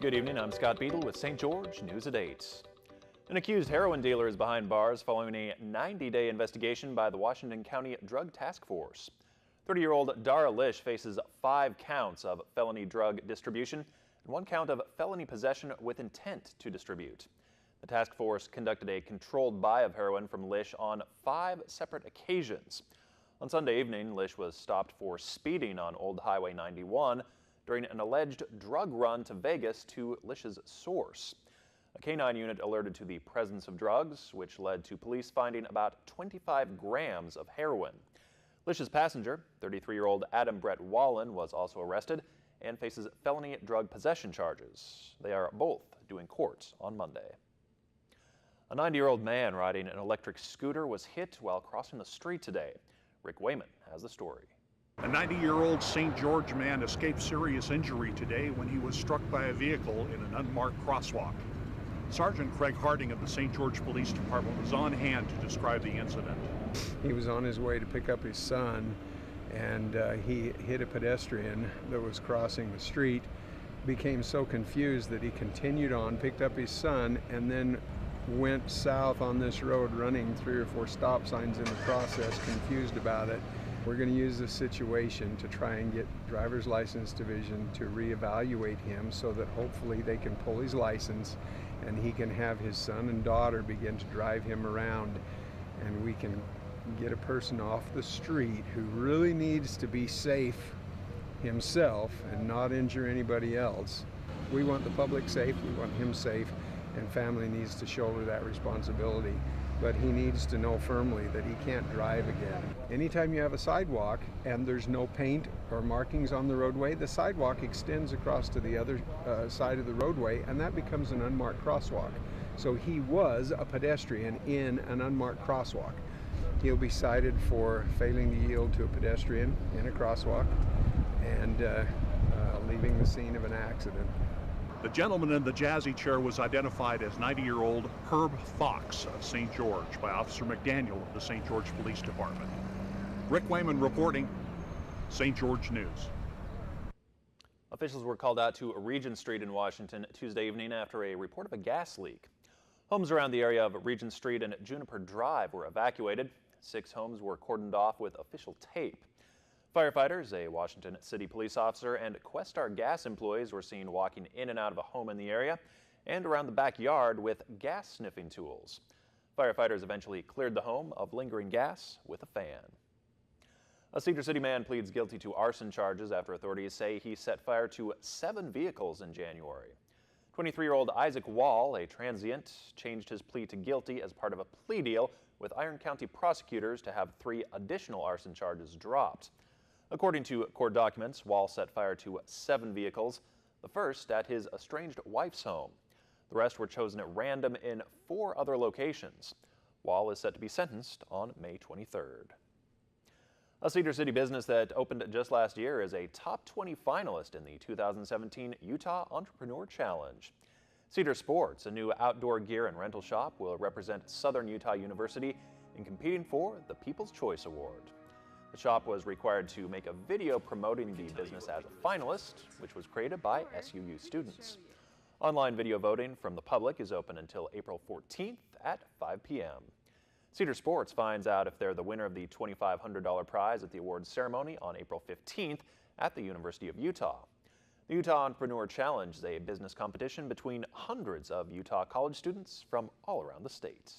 Good evening, I'm Scott Beadle with St. George News at 8. An accused heroin dealer is behind bars following a 90-day investigation by the Washington County Drug Task Force. 30-year-old Dara Lish faces 5 counts of felony drug distribution and 1 count of felony possession with intent to distribute. The task force conducted a controlled buy of heroin from Lish on 5 separate occasions. On Sunday evening, Lish was stopped for speeding on Old Highway 91 during an alleged drug run to Vegas to Lish's source. A K-9 unit alerted to the presence of drugs, which led to police finding about 25 grams of heroin. Lish's passenger, 33-year-old Adam Brett Wallen, was also arrested and faces felony drug possession charges. They are both due in court on Monday. A 90-year-old man riding an electric scooter was hit while crossing the street today. Rick Wayman has the story. A 90-year-old St. George man escaped serious injury today when he was struck by a vehicle in an unmarked crosswalk. Sergeant Craig Harding of the St. George Police Department was on hand to describe the incident. He was on his way to pick up his son, and he hit a pedestrian that was crossing the street, became so confused that he continued on, picked up his son, and then went south on this road, running 3 or 4 stop signs in the process, confused about it. We're going to use this situation to try and get Driver's License Division to reevaluate him so that hopefully they can pull his license and he can have his son and daughter begin to drive him around, and we can get a person off the street who really needs to be safe himself and not injure anybody else. We want the public safe, we want him safe, and family needs to shoulder that responsibility. But he needs to know firmly that he can't drive again. Anytime you have a sidewalk and there's no paint or markings on the roadway, the sidewalk extends across to the other side of the roadway, and that becomes an unmarked crosswalk. So he was a pedestrian in an unmarked crosswalk. He'll be cited for failing to yield to a pedestrian in a crosswalk and leaving the scene of an accident. The gentleman in the jazzy chair was identified as 90-year-old Herb Fox of St. George by Officer McDaniel of the St. George Police Department. Rick Wayman reporting, St. George News. Officials were called out to Regent Street in Washington Tuesday evening after a report of a gas leak. Homes around the area of Regent Street and Juniper Drive were evacuated. 6 homes were cordoned off with official tape. Firefighters, a Washington City police officer, and Questar gas employees were seen walking in and out of a home in the area and around the backyard with gas sniffing tools. Firefighters eventually cleared the home of lingering gas with a fan. A Cedar City man pleads guilty to arson charges after authorities say he set fire to 7 vehicles in January. 23-year-old Isaac Wall, a transient, changed his plea to guilty as part of a plea deal with Iron County prosecutors to have 3 additional arson charges dropped. According to court documents, Wall set fire to 7 vehicles, the first at his estranged wife's home. The rest were chosen at random in 4 other locations. Wall is set to be sentenced on May 23rd. A Cedar City business that opened just last year is a top 20 finalist in the 2017 Utah Entrepreneur Challenge. Cedar Sports, a new outdoor gear and rental shop, will represent Southern Utah University in competing for the People's Choice Award. The shop was required to make a video promoting the business as a finalist, which was created by SUU students. Online video voting from the public is open until April 14th at 5 p.m. Cedar Sports finds out if they're the winner of the $2,500 prize at the awards ceremony on April 15th at the University of Utah. The Utah Entrepreneur Challenge is a business competition between hundreds of Utah college students from all around the state.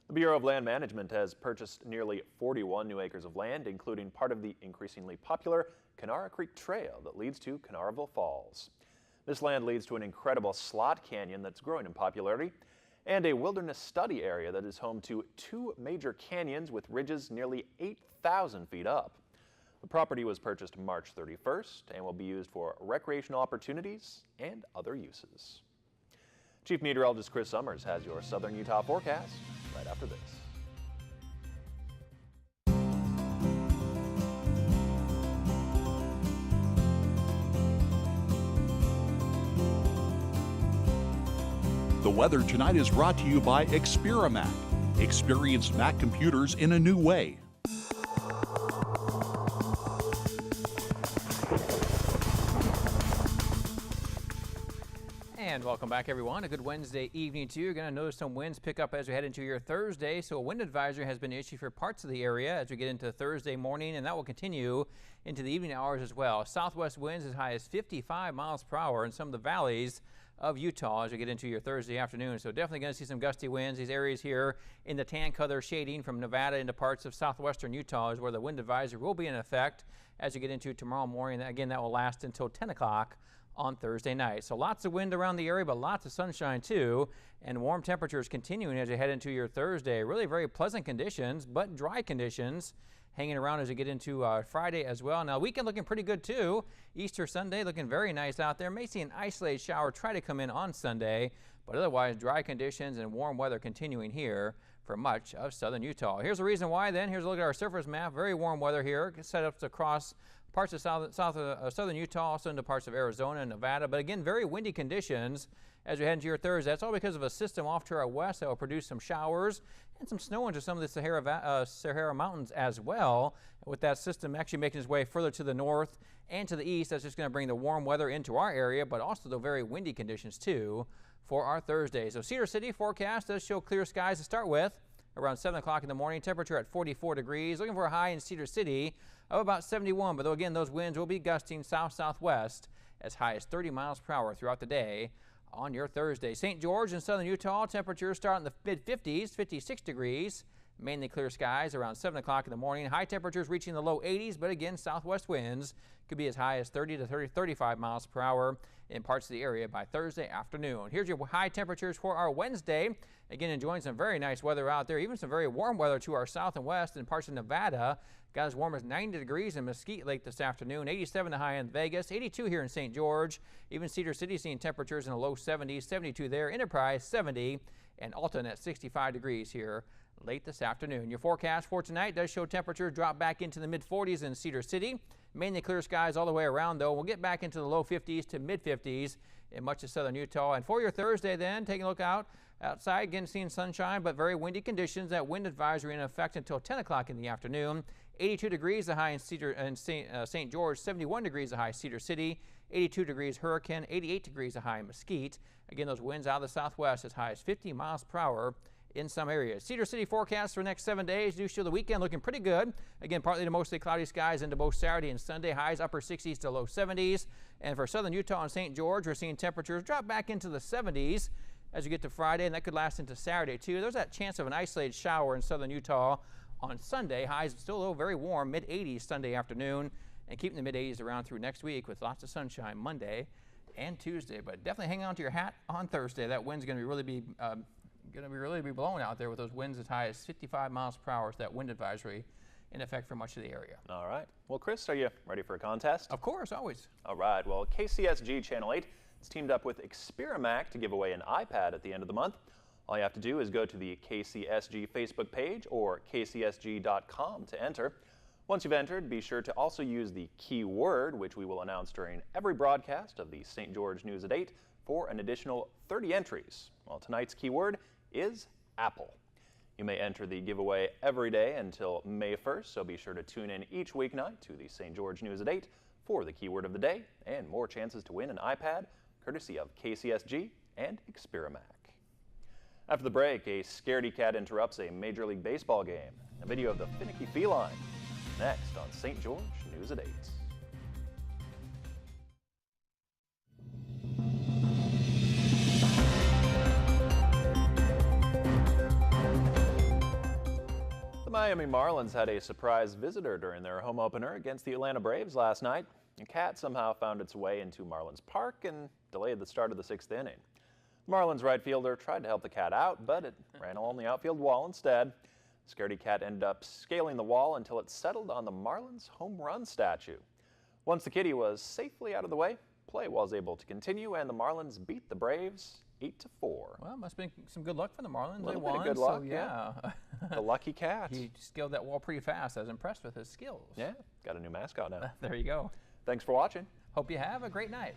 The Bureau of Land Management has purchased nearly 41 new acres of land, including part of the increasingly popular Kanara Creek Trail that leads to Canaraville Falls. This land leads to an incredible slot canyon that's growing in popularity and a wilderness study area that is home to 2 major canyons with ridges nearly 8,000 feet up. The property was purchased March 31st and will be used for recreational opportunities and other uses. Chief Meteorologist Chris Summers has your Southern Utah forecast right after this. The weather tonight is brought to you by Experamac. Experience Mac computers in a new way. And welcome back, everyone. A good Wednesday evening to you. You're going to notice some winds pick up as we head into your Thursday. So a wind advisory has been issued for parts of the area as we get into Thursday morning, and that will continue into the evening hours as well. Southwest winds as high as 55 miles per hour in some of the valleys of Utah as we get into your Thursday afternoon. So definitely going to see some gusty winds. These areas here in the tan color shading from Nevada into parts of southwestern Utah is where the wind advisory will be in effect as you get into tomorrow morning. Again, that will last until 10 o'clock on Thursday night. So lots of wind around the area, but lots of sunshine too, and warm temperatures continuing as you head into your Thursday. Really very pleasant conditions, but dry conditions hanging around as you get into Friday as well. Now, weekend looking pretty good too. Easter Sunday looking very nice out there. May see an isolated shower try to come in on Sunday, but otherwise dry conditions and warm weather continuing here for much of southern Utah. Here's the reason why then. Here's a look at our surface map. Very warm weather here, set up across parts of southern Utah, also into parts of Arizona and Nevada. But again, very windy conditions as we head into your Thursday. That's all because of a system off to our west that will produce some showers and some snow into some of the Sahara Mountains as well. With that system actually making its way further to the north and to the east, that's just going to bring the warm weather into our area, but also the very windy conditions too for our Thursday. So Cedar City forecast does show clear skies to start with. Around 7 o'clock in the morning, temperature at 44 degrees. Looking for a high in Cedar City of about 71, but again, those winds will be gusting south-southwest as high as 30 miles per hour throughout the day on your Thursday. St. George in southern Utah, temperatures start in the mid-50s, 56 degrees. Mainly clear skies around 7 o'clock in the morning. High temperatures reaching the low 80s, but again, southwest winds could be as high as 30 to 35 miles per hour in parts of the area by Thursday afternoon. Here's your high temperatures for our Wednesday. Again, enjoying some very nice weather out there, even some very warm weather to our south and west in parts of Nevada. Got as warm as 90 degrees in Mesquite Lake this afternoon, 87 the high in Vegas, 82 here in St. George. Even Cedar City seeing temperatures in the low 70s, 72 there. Enterprise 70 and Alton at 65 degrees here late this afternoon. Your forecast for tonight does show temperatures drop back into the mid-40s in Cedar City. Mainly clear skies all the way around, though. We'll get back into the low 50s to mid-50s in much of southern Utah. And for your Thursday then, taking a look outside, again seeing sunshine, but very windy conditions. That wind advisory in effect until 10 o'clock in the afternoon. 82 degrees the high in St. George, 71 degrees the high Cedar City, 82 degrees Hurricane, 88 degrees the high in Mesquite. Again, those winds out of the southwest as high as 50 miles per hour in some areas. Cedar City forecast for the next 7 days do show the weekend looking pretty good. Again, partly to mostly cloudy skies into both Saturday and Sunday. Highs upper 60s to low 70s. And for southern Utah and St. George, we're seeing temperatures drop back into the 70s as you get to Friday, and that could last into Saturday too. There's that chance of an isolated shower in southern Utah on Sunday. Highs still though very warm, mid-80s Sunday afternoon, and keeping the mid-80s around through next week with lots of sunshine Monday and Tuesday. But definitely hang on to your hat on Thursday. That wind's going to really be blowing out there with those winds as high as 55 miles per hour. So that wind advisory in effect for much of the area. All right. Well, Chris, are you ready for a contest? Of course, always. All right. Well, KCSG Channel 8 has teamed up with Experamac to give away an iPad at the end of the month. All you have to do is go to the KCSG Facebook page or kcsg.com to enter. Once you've entered, be sure to also use the keyword, which we will announce during every broadcast of the St. George News at 8, for an additional 30 entries. Well, tonight's keyword is Apple. You may enter the giveaway every day until May 1st, so be sure to tune in each weeknight to the St. George News at 8 for the keyword of the day and more chances to win an iPad, courtesy of KCSG and Experamac. After the break, a scaredy cat interrupts a Major League Baseball game. A video of the finicky feline. Next on St. George News at 8. The Miami Marlins had a surprise visitor during their home opener against the Atlanta Braves last night. A cat somehow found its way into Marlins Park and delayed the start of the 6th inning. Marlins right fielder tried to help the cat out, but it ran along the outfield wall instead. The scaredy cat ended up scaling the wall until it settled on the Marlins home run statue. Once the kitty was safely out of the way, play was able to continue and the Marlins beat the Braves 8-4. Well, must have been some good luck for the Marlins. A little They bit won, of good luck, so yeah. The lucky cat. He scaled that wall pretty fast. I was impressed with his skills. Yeah, got a new mascot now. There you go. Thanks for watching. Hope you have a great night.